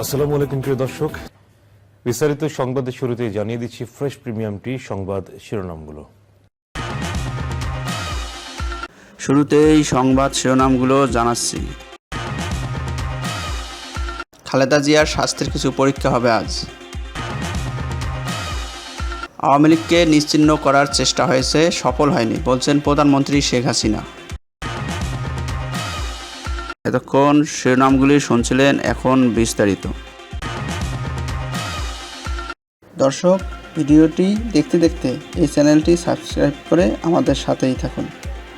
আসসালামু আলাইকুম প্রিয় দর্শক, বিস্তারিত সংবাদের শুরুতেই জানিয়ে দিচ্ছি ফ্রেশ প্রিমিয়াম টি সংবাদ শিরোনামগুলো। শুরুতেই সংবাদ শিরোনামগুলো জানাচ্ছি। খালেদা জিয়ার স্বাস্থ্যের কিছু পরীক্ষা হবে আজ। আওয়ামী লীগকে নিশ্চিহ্ন করার চেষ্টা হয়েছে, সফল হয়নি বলছেন প্রধানমন্ত্রী শেখ হাসিনা। এতক্ষণ শিরোনামগুলি শুনছিলেন, এখন বিস্তারিত। দর্শক, ভিডিওটি দেখতে দেখতে এই চ্যানেলটি সাবস্ক্রাইব করে আমাদের সাথেই থাকুন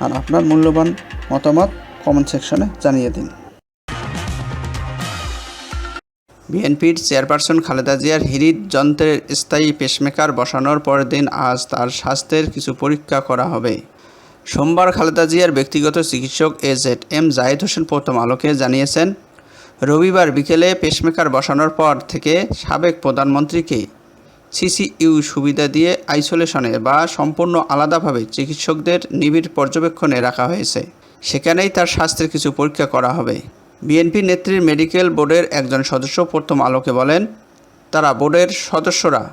আর আপনার মূল্যবান মতামত কমেন্ট সেকশনে জানিয়ে দিন। বিএনপির চেয়ারপারসন খালেদা জিয়ার হৃদযন্ত্রের স্থায়ী পেসমেকার বসানোর পরের দিন আজ তার স্বাস্থ্যের কিছু পরীক্ষা করা হবে। সোমবার খালেদা জিয়ার ব্যক্তিগত চিকিৎসক AZM জাহিদ হোসেন প্রথম আলোকে জানিয়েছেন, রবিবার বিকেলে পেসমেকার বসানোর পর থেকে সাবেক প্রধানমন্ত্রীকে CCU সুবিধা দিয়ে আইসোলেশনে বা সম্পূর্ণ আলাদাভাবে চিকিৎসকদের নিবিড় পর্যবেক্ষণে রাখা হয়েছে। সেখানেই তার স্বাস্থ্যের কিছু পরীক্ষা করা হবে। বিএনপি নেত্রীর মেডিকেল বোর্ডের একজন সদস্য প্রথম আলোকে বলেন, তারা বোর্ডের সদস্যরা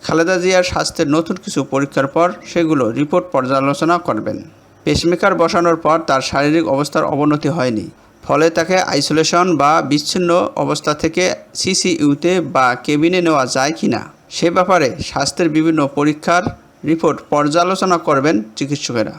খালেদা জিয়ার স্বাস্থ্যের নতুন কিছু পরীক্ষার পর সেগুলো রিপোর্ট পর্যালোচনা করবেন। পেসমেকার বসানোর পর তার শারীরিক অবস্থার অবনতি হয়নি, ফলে তাকে আইসোলেশন বা বিচ্ছিন্ন অবস্থা থেকে CCUতে বা কেবিনে নেওয়া যায় কিনা সে ব্যাপারে স্বাস্থ্যের বিভিন্ন পরীক্ষার রিপোর্ট পর্যালোচনা করবেন চিকিৎসকেরা।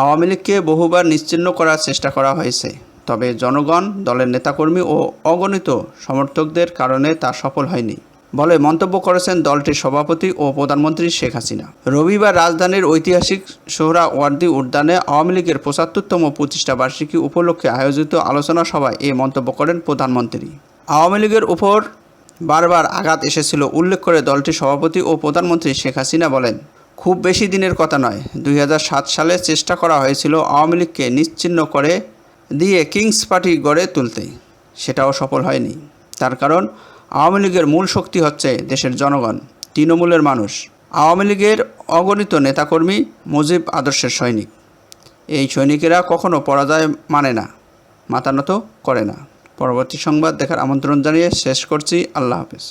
আওয়ামী লীগকে বহুবার নিশ্চিহ্ন করার চেষ্টা করা হয়েছে, তবে জনগণ, দলের নেতাকর্মী ও অগণিত সমর্থকদের কারণে তা সফল হয়নি বলে মন্তব্য করেছেন দলটির সভাপতি ও প্রধানমন্ত্রী শেখ হাসিনা। রবিবার রাজধানীর ঐতিহাসিক সোহরাওয়ার্দী উদ্যানে আওয়ামী লীগের ৭৫তম প্রতিষ্ঠা বার্ষিকী উপলক্ষে আয়োজিত আলোচনা সভায় এ মন্তব্য করেন প্রধানমন্ত্রী। আওয়ামী লীগের উপর বারবার আঘাত এসেছিল উল্লেখ করে দলটির সভাপতি ও প্রধানমন্ত্রী শেখ হাসিনা বলেন, খুব বেশি দিনের কথা নয়, 2007 সালে চেষ্টা করা হয়েছিল আওয়ামী লীগকে নিশ্চিহ্ন করে দিয়ে কিংস পার্টি গড়ে তুলতে, সেটাও সফল হয়নি। তার কারণ আওয়ামী লীগের মূল শক্তি হচ্ছে দেশের জনগণ, তৃণমূলের মানুষ। আওয়ামী লীগের অগণিত নেতাকর্মী মুজিব আদর্শের সৈনিক। এই সৈনিকেরা কখনো পরাজয় মানে না, মাথা নত করে না। পরবর্তী সংবাদ দেখার আমন্ত্রণ জানিয়ে শেষ করছি। আল্লাহ হাফেজ।